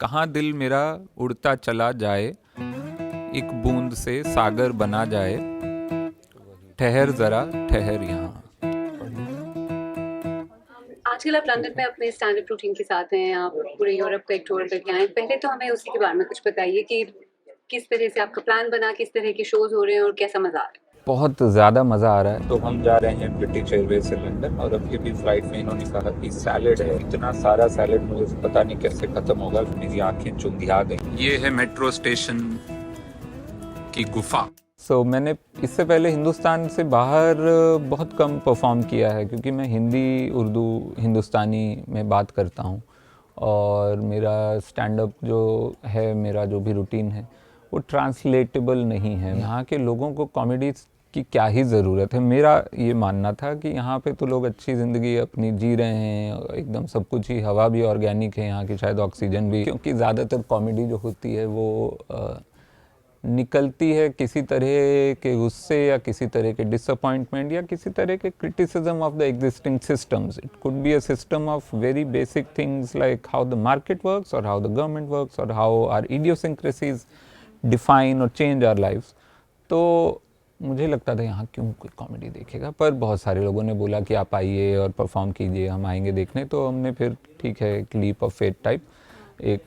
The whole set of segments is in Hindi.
कहाँ दिल मेरा उड़ता चला जाए, एक बूंद से सागर बना जाए, ठहर जरा ठहर यहाँ। आजकल आप लंदन में अपने स्टैंड-अप रूटीन के साथ हैं, आप पूरे यूरोप का एक टूर करके आए हैं। पहले तो हमें उसी के बारे में कुछ बताइए कि किस तरह से आपका प्लान बना, किस तरह के शोज़ हो रहे हैं और कैसा मज़ा आ रहा है? बहुत ज़्यादा मज़ा आ रहा है। तो हम जा रहे हैं ब्रिटिश एयरवेज से लंदन, और अभी भी फ्लाइट में इन्होंने कहा कि सैलेड है, इतना सारा सैलेड मुझे पता नहीं कैसे खत्म होगा, मेरी आंखें चुंधिया गई। ये है मेट्रो स्टेशन की गुफा। मैंने इससे पहले हिंदुस्तान से बाहर बहुत कम परफॉर्म किया है, क्योंकि मैं हिंदी, उर्दू, हिंदुस्तानी में बात करता हूँ, और मेरा स्टैंड अप जो है, मेरा जो भी रूटीन है, वो ट्रांसलेटेबल नहीं है। यहाँ के लोगों को कॉमेडी की क्या ही ज़रूरत है। मेरा ये मानना था कि यहाँ पे तो लोग अच्छी ज़िंदगी अपनी जी रहे हैं, एकदम सब कुछ ही, हवा भी ऑर्गेनिक है यहाँ की, शायद ऑक्सीजन भी, क्योंकि ज़्यादातर कॉमेडी जो होती है वो निकलती है किसी तरह के गुस्से या किसी तरह के डिसअपॉइंटमेंट या किसी तरह के criticism of the existing systems. It could be a system of very basic things like how the market works, और हाउ द गवर्नमेंट वर्क्स, और हाउ आर इडियोसिंक्रेसीज डिफाइन और चेंज आवर लाइफ्स. तो मुझे लगता था यहाँ क्यों कोई कॉमेडी देखेगा, पर बहुत सारे लोगों ने बोला कि आप आइए और परफॉर्म कीजिए, हम आएंगे देखने. तो हमने फिर ठीक है, एक लीप ऑफ फेथ टाइप एक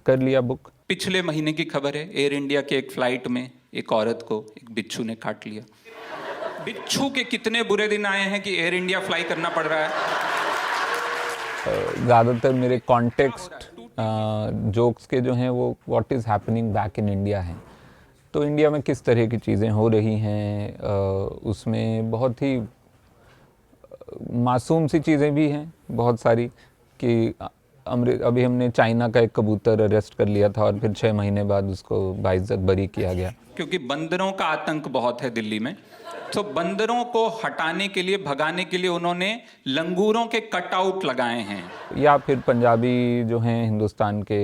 कर लिया बुक. पिछले महीने की खबर है, एयर इंडिया के एक फ्लाइट में एक औरत को एक बिच्छू ने काट लिया. बिच्छू के कितने बुरे दिन आए हैं कि एयर इंडिया फ्लाई करना पड़ रहा है. ज़्यादातर मेरे कॉन्टेक्स्ट जोक्स के जो हैं वो what is happening back in India हैं. तो इंडिया में किस तरह की चीज़ें हो रही हैं, उसमें बहुत ही मासूम सी चीज़ें भी हैं बहुत सारी, कि अभी हमने चाइना का एक कबूतर अरेस्ट कर लिया था और फिर 6 महीने बाद उसको बाइज्जत बरी किया गया, क्योंकि बंदरों का आतंक बहुत है दिल्ली में. तो बंदरों को हटाने के लिए, भगाने के लिए उन्होंने लंगूरों के कटआउट लगाए हैं. या फिर पंजाबी जो हैं हिंदुस्तान के,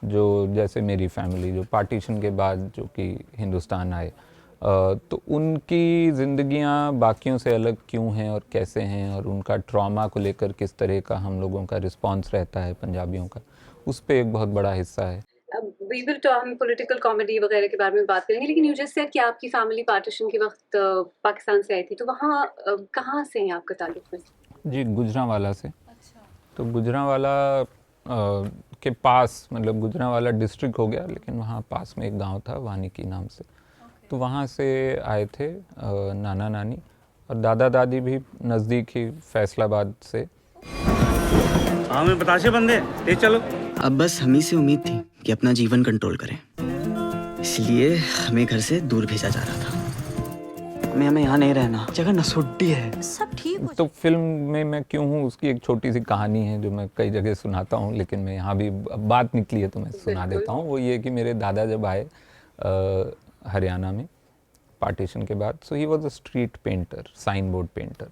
जो जैसे मेरी फैमिली जो पार्टीशन के बाद जो कि हिंदुस्तान आए, तो उनकी ज़िंदगियां बाकियों से अलग क्यों हैं और कैसे हैं, और उनका ट्रॉमा को लेकर किस तरह का हम लोगों का रिस्पांस रहता है पंजाबियों का, उस पर एक बहुत बड़ा हिस्सा है. वी विल तो हम पॉलिटिकल कॉमेडी वगैरह के बारे में बात करेंगे, लेकिन यू जस्ट सेड कि आपकी फैमिली पार्टीशन के वक़्त पाकिस्तान से आई थी, तो वहाँ कहाँ से हैं आपका ताल्लुक वैसे? जी, गुजरांवाला से. तो गुजरांवाला के पास, मतलब गुजरांवाला डिस्ट्रिक्ट हो गया, लेकिन वहाँ पास में एक गांव था वानिकी नाम से. तो वहाँ से आए थे नाना नानी, और दादा दादी भी नज़दीक ही फैसलाबाद से. हाँ मैं बताशे बंदे तेज चलो. अब बस हम ही से उम्मीद थी कि अपना जीवन कंट्रोल करें, इसलिए हमें घर से दूर भेजा जा रहा था. हमें यहाँ नहीं रहना, जगह नसुड्डी है. सब ठीक हो तो फिल्म में मैं क्यों हूँ उसकी एक छोटी सी कहानी है जो मैं कई जगह सुनाता हूँ, लेकिन मैं यहाँ भी बात निकली है तो मैं सुना देता हूँ. वो ये कि मेरे दादा जब आए हरियाणा में पार्टीशन के बाद, so he was a street painter, sign board painter.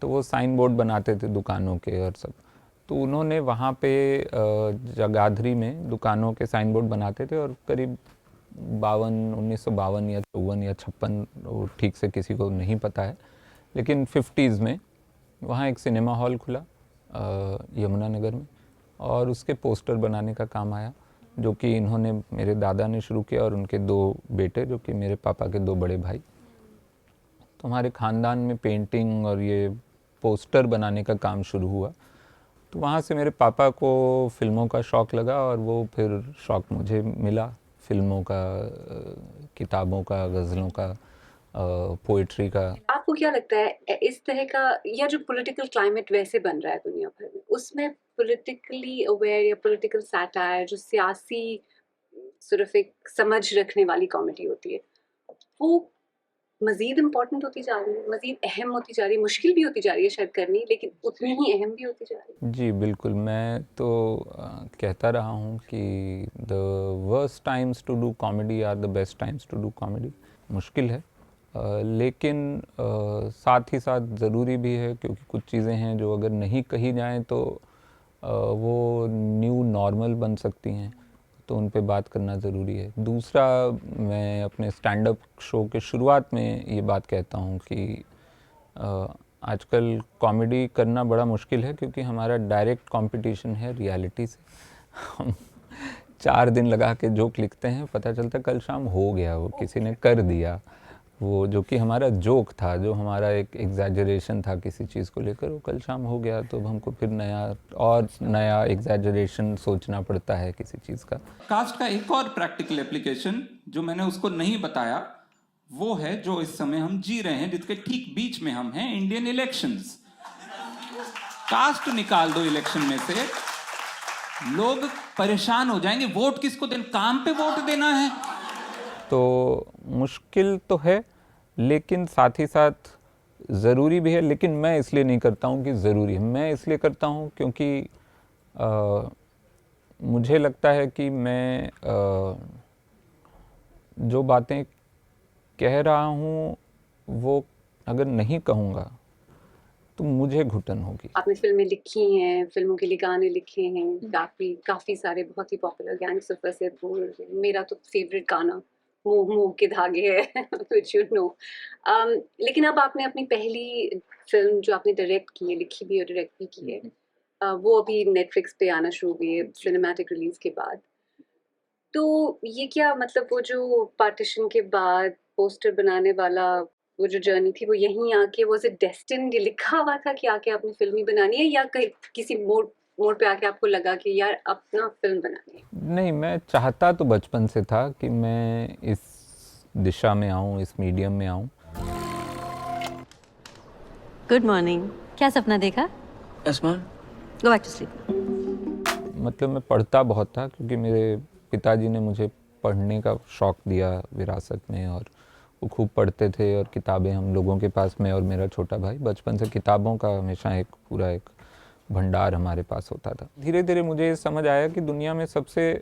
तो वो साइन बोर्ड बनाते थे दुकानों के और सब. तो उन्होंने वहाँ पे जगाधरी में दुकानों के साइन बोर्ड बनाते थे, और करीब 1952 या 54 या 56, वो ठीक से किसी को नहीं पता है, लेकिन 50s में वहाँ एक सिनेमा हॉल खुला यमुनानगर में, और उसके पोस्टर बनाने का काम आया, जो कि इन्होंने, मेरे दादा ने शुरू किया, और उनके 2 बेटे जो कि मेरे पापा के 2 बड़े भाई. तो हमारे ख़ानदान में पेंटिंग और ये पोस्टर बनाने का काम शुरू हुआ. तो वहाँ से मेरे पापा को फ़िल्मों का शौक़ लगा, और वो फिर शौक़ मुझे मिला फ़िल्मों का, किताबों का, गज़लों का, पोइट्री का. आपको क्या लगता है इस तरह का, या जो पॉलिटिकल क्लाइमेट वैसे बन रहा है दुनिया भर में, उसमें पॉलिटिकली अवेयर या पॉलिटिकल सैटायर, जो सियासी सिर्फ एक समझ रखने वाली कॉमेडी होती है, वो मज़ीद इम्पोर्टेंट होती जा रही है, मज़ीद अहम होती जा रही है, मुश्किल भी होती जा रही है शायद करनी, लेकिन उतनी ही अहम भी होती जा रही है? जी बिल्कुल. मैं तो कहता रहा हूँ कि the worst times to do comedy are the best times to do comedy. मुश्किल है, लेकिन साथ ही साथ ज़रूरी भी है, क्योंकि कुछ चीज़ें हैं जो अगर नहीं कही जाएं तो वो न्यू नॉर्मल बन सकती हैं, तो उन पे बात करना ज़रूरी है. दूसरा, मैं अपने स्टैंड अप शो के शुरुआत में ये बात कहता हूँ कि आजकल कॉमेडी करना बड़ा मुश्किल है, क्योंकि हमारा डायरेक्ट कंपटीशन है रियलिटी से. हम 4 दिन लगा के जोक लिखते हैं, पता चलता कल शाम हो गया, वो किसी ने कर दिया। वो जो कि हमारा जोक था, जो हमारा एक एग्जैजरेशन था किसी चीज़ को लेकर, वो कल शाम हो गया। तो अब हमको फिर नया एग्जैजरेशन सोचना पड़ता है किसी चीज़ का। कास्ट का एक और प्रैक्टिकल एप्लीकेशन जो मैंने उसको नहीं बताया, वो है जो इस समय हम जी रहे हैं, जिसके ठीक बीच में हम हैं, इंडियन इलेक्शंस। कास्ट निकाल दो इलेक्शन में से, लोग परेशान हो जाएंगे, वोट किसको देना, काम पे वोट देना है। तो मुश्किल तो है, लेकिन साथ ही साथ ज़रूरी भी है। लेकिन मैं इसलिए नहीं करता हूँ कि ज़रूरी है, मैं इसलिए करता हूँ क्योंकि मुझे लगता है कि मैं जो बातें कह रहा हूँ वो अगर नहीं कहूँगा तो मुझे घुटन होगी। आपने फिल्में लिखी हैं, फिल्मों के लिए गाने लिखे हैं, काफी सारे बहुत ही पॉपुलर, गैंग्स ऑफ वासेपुर, मेरा तो फेवरेट गाना मोह मोह के धागे है व्हिच यू नो। लेकिन अब आपने अपनी पहली फिल्म जो आपने डायरेक्ट की है, लिखी भी और डायरेक्ट भी की है, वो अभी नेटफ्लिक्स पे आना शुरू हुई है सिनेमैटिक रिलीज के बाद। तो ये क्या मतलब, वो जो पार्टीशन के बाद पोस्टर बनाने वाला वो जो जर्नी थी, वो यहीं आके वाज इट डेस्टिन्ड, ये लिखा हुआ था कि आके आपने फिल्म ही बनानी है, या कहीं किसी मोड़ पे आके आपको लगा कि यार अपना फिल्म बनानी है? नहीं, मैं चाहता तो बचपन से था कि मैं इस दिशा में आऊँ, इस मीडियम में आऊँ। Good morning. क्या सपना देखा? आसमान। Go back to sleep. मतलब मैं पढ़ता बहुत था, क्योंकि मेरे पिताजी ने मुझे पढ़ने का शौक़ दिया विरासत में, और वो खूब पढ़ते थे। और किताबें हम लोगों के पास, मैं और मेरा छोटा भाई, बचपन से किताबों का हमेशा एक पूरा एक भंडार हमारे पास होता था। धीरे धीरे मुझे समझ आया कि दुनिया में सबसे,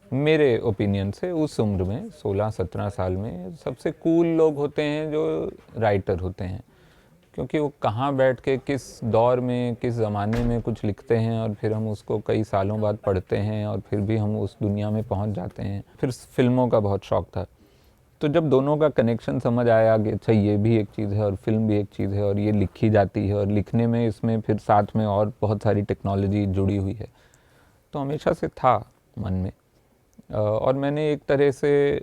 मेरे ओपिनियन से उस उम्र में 16-17 साल में सबसे कूल लोग होते हैं जो राइटर होते हैं, क्योंकि वो कहाँ बैठ के किस दौर में, किस ज़माने में कुछ लिखते हैं, और फिर हम उसको कई सालों बाद पढ़ते हैं, और फिर भी हम उस दुनिया में पहुंच जाते हैं। फिर फिल्मों का बहुत शौक़ था, तो जब दोनों का कनेक्शन समझ आया कि अच्छा ये भी एक चीज़ है और फिल्म भी एक चीज़ है, और ये लिखी जाती है, और लिखने में इसमें फिर साथ में और बहुत सारी टेक्नोलॉजी जुड़ी हुई है, तो हमेशा से था मन में। और मैंने एक तरह से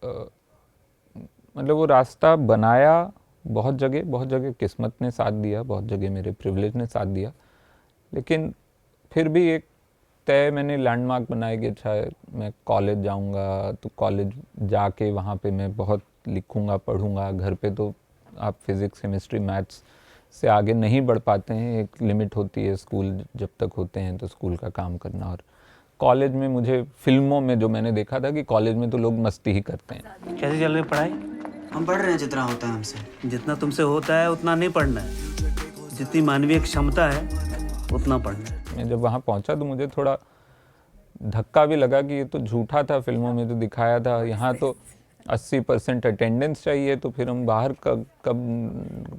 मतलब वो रास्ता बनाया, बहुत जगह किस्मत ने साथ दिया, बहुत जगह मेरे प्रिविलेज ने साथ दिया, लेकिन फिर भी एक तय मैंने लैंडमार्क बनाया कि अच्छा मैं कॉलेज जाऊंगा, तो कॉलेज जाके वहाँ पे मैं बहुत लिखूंगा, पढ़ूंगा। घर पे तो आप फिज़िक्स, केमिस्ट्री, मैथ्स से आगे नहीं बढ़ पाते हैं, एक लिमिट होती है स्कूल जब तक होते हैं, तो स्कूल का काम करना। और कॉलेज में मुझे फिल्मों में जो मैंने देखा था कि कॉलेज में तो लोग मस्ती ही करते हैं। कैसे चल रही पढ़ाई? हम पढ़ रहे हैं जितना होता है हमसे। जितना तुमसे होता है उतना नहीं पढ़ना है, जितनी मानवीय क्षमता है उतना पढ़ना है। मैं जब वहाँ पहुँचा तो मुझे थोड़ा धक्का भी लगा कि ये तो झूठा था, फिल्मों में तो दिखाया था, यहाँ तो 80% अटेंडेंस चाहिए, तो फिर हम बाहर कब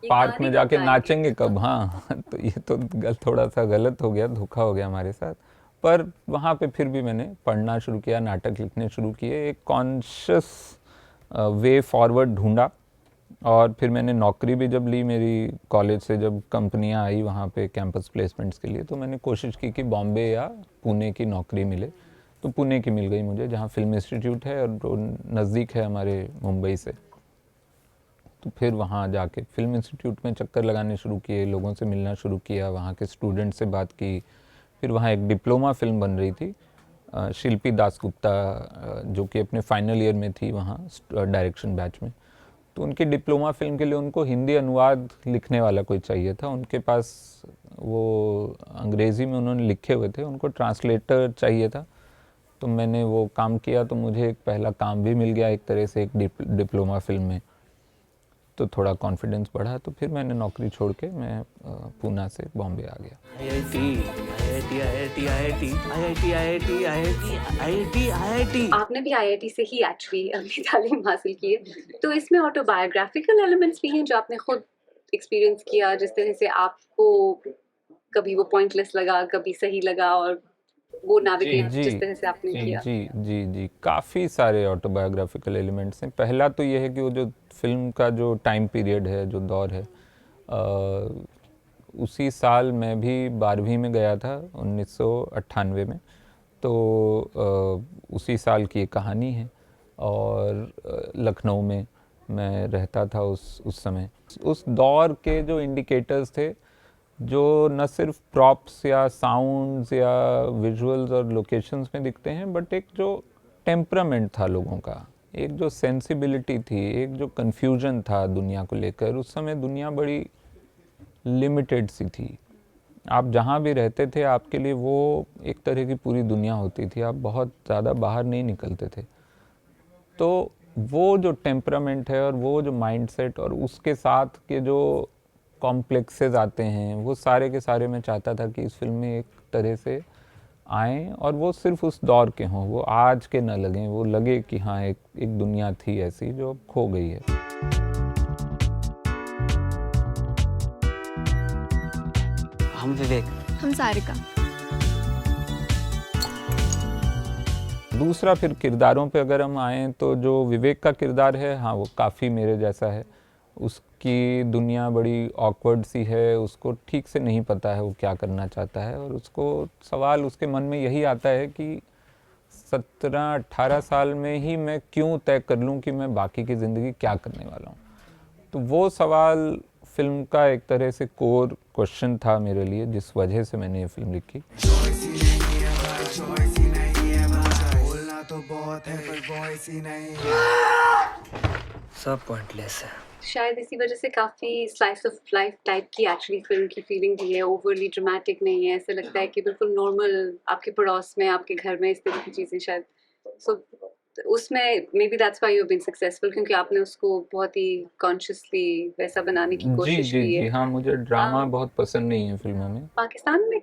पार्क में जाके नाचेंगे कब? हाँ तो ये तो थोड़ा सा गलत हो गया, धोखा हो गया हमारे साथ। पर वहाँ पे फिर भी मैंने पढ़ना शुरू किया, नाटक लिखने शुरू किए, एक कॉन्शियस वे फॉरवर्ड ढूंढा। और फिर मैंने नौकरी भी जब ली, मेरी कॉलेज से जब कंपनियां आई वहाँ पे कैंपस प्लेसमेंट्स के लिए, तो मैंने कोशिश की कि बॉम्बे या पुणे की नौकरी मिले। तो पुणे की मिल गई मुझे, जहाँ फिल्म इंस्टीट्यूट है और जो नज़दीक है हमारे मुंबई से। तो फिर वहाँ जाके फिल्म इंस्टीट्यूट में चक्कर लगाने शुरू किए, लोगों से मिलना शुरू किया, वहाँ के स्टूडेंट से बात की। फिर वहाँ एक डिप्लोमा फिल्म बन रही थी, शिल्पी दासगुप्ता, जो कि अपने फाइनल ईयर में थी वहाँ डायरेक्शन बैच में। तो उनकी डिप्लोमा फिल्म के लिए उनको हिंदी अनुवाद लिखने वाला कोई चाहिए था। उनके पास वो अंग्रेज़ी में उन्होंने लिखे हुए थे, उनको ट्रांसलेटर चाहिए था। तो मैंने वो काम किया, तो मुझे एक पहला काम भी मिल गया एक तरह से, एक डिप्लोमा फिल्म में। तो थोड़ा कॉन्फिडेंस बढ़ा, तो फिर मैंने नौकरी छोड़ के मैं पूना से बॉम्बे आ गया। आपने भी IIT से ही एक्चुअली अपनी तालीम हासिल की है, तो इसमें ऑटोबायोग्राफिकल एलिमेंट्स भी हैं जो आपने खुद एक्सपीरियंस किया, जिस तरह से आपको कभी वो पॉइंटलेस लगा, कभी सही लगा, और वो नाविगेट जिस तरह से आपने किया? जी, काफ़ी सारे ऑटोबायोग्राफिकल एलिमेंट्स हैं। पहला तो ये है कि वो जो फिल्म का जो टाइम पीरियड है, जो दौर है, उसी साल मैं भी 12वीं में गया था, 1998 में। तो उसी साल की एक कहानी है। और लखनऊ में मैं रहता था उस समय। उस दौर के जो इंडिकेटर्स थे, जो न सिर्फ प्रॉप्स या साउंड्स या विजुअल्स और लोकेशंस में दिखते हैं, बट एक जो टेम्परामेंट था लोगों का, एक जो सेंसिबिलिटी थी, एक जो कन्फ्यूजन था दुनिया को लेकर। उस समय दुनिया बड़ी लिमिटेड सी थी। आप जहाँ भी रहते थे आपके लिए वो एक तरह की पूरी दुनिया होती थी, आप बहुत ज़्यादा बाहर नहीं निकलते थे। तो वो जो टेम्परामेंट है और वो जो माइंडसेट और उसके साथ के जो कॉम्प्लेक्सेस आते हैं, वो सारे के सारे मैं चाहता था कि इस फिल्म में एक तरह से आएँ और वो सिर्फ उस दौर के हों, वो आज के न लगें, वो लगे कि हाँ एक दुनिया थी ऐसी जो अब खो गई है। हम विवेक। हम सारिका। दूसरा फिर किरदारों पे अगर हम आएँ तो जो विवेक का किरदार है, हाँ वो काफ़ी मेरे जैसा है। उसकी दुनिया बड़ी ऑकवर्ड सी है, उसको ठीक से नहीं पता है वो क्या करना चाहता है, और उसको सवाल उसके मन में यही आता है कि 17-18 साल में ही मैं क्यों तय कर लूँ कि मैं बाकी की ज़िंदगी क्या करने वाला हूँ। तो वो सवाल फिल्म का एक तरह से कोर क्वेश्चन था मेरे लिए, जिस वजह से मैंने ये फिल्म लिखी। सब पॉइंटलेस है। शायद इसी वजह से काफ़ी स्लाइस ऑफ लाइफ टाइप की एक्चुअली फिल्म की फीलिंग दी है। ओवरली ड्रामेटिक नहीं है, ऐसा लगता है कि बिल्कुल नॉर्मल आपके पड़ोस में, आपके घर में इस तरह की चीज़ें शायद। सो उसमें maybe that's why you have been successful, क्योंकि आपने उसको बहुत ही कॉन्शियसली वैसा बनाने की जी कोशिश जी की है। जी हाँ, मुझे ड्रामा बहुत पसंद नहीं है फिल्मों में। पाकिस्तान में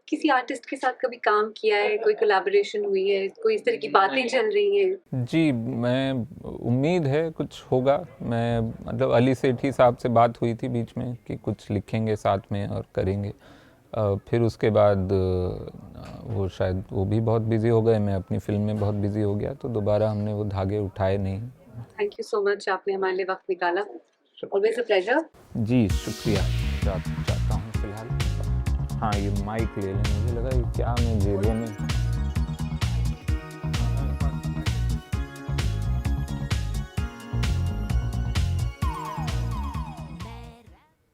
किसी आर्टिस्ट के साथ कभी काम किया है, कोई कोलैबोरेशन हुई है, कोई इस तरह की बातें चल रही हैं? जी, मैं उम्मीद है कुछ होगा। मैं मतलब अली सेठी साहब से बात हुई थी बीच में कि कुछ लिखेंगे साथ में और करेंगे। फिर उसके बाद वो शायद वो भी बहुत बिज़ी हो गए, मैं अपनी फिल्म में बहुत बिज़ी हो गया, तो दोबारा हमने वो धागे उठाए नहीं। थैंक यू सो मच, आपने हमारे लिए वक्त निकाला। Always a pleasure. जी शुक्रिया। चाहता हूँ फिलहाल हाँ ये माइक ले लें, मुझे लगा ये क्या मैं जेबों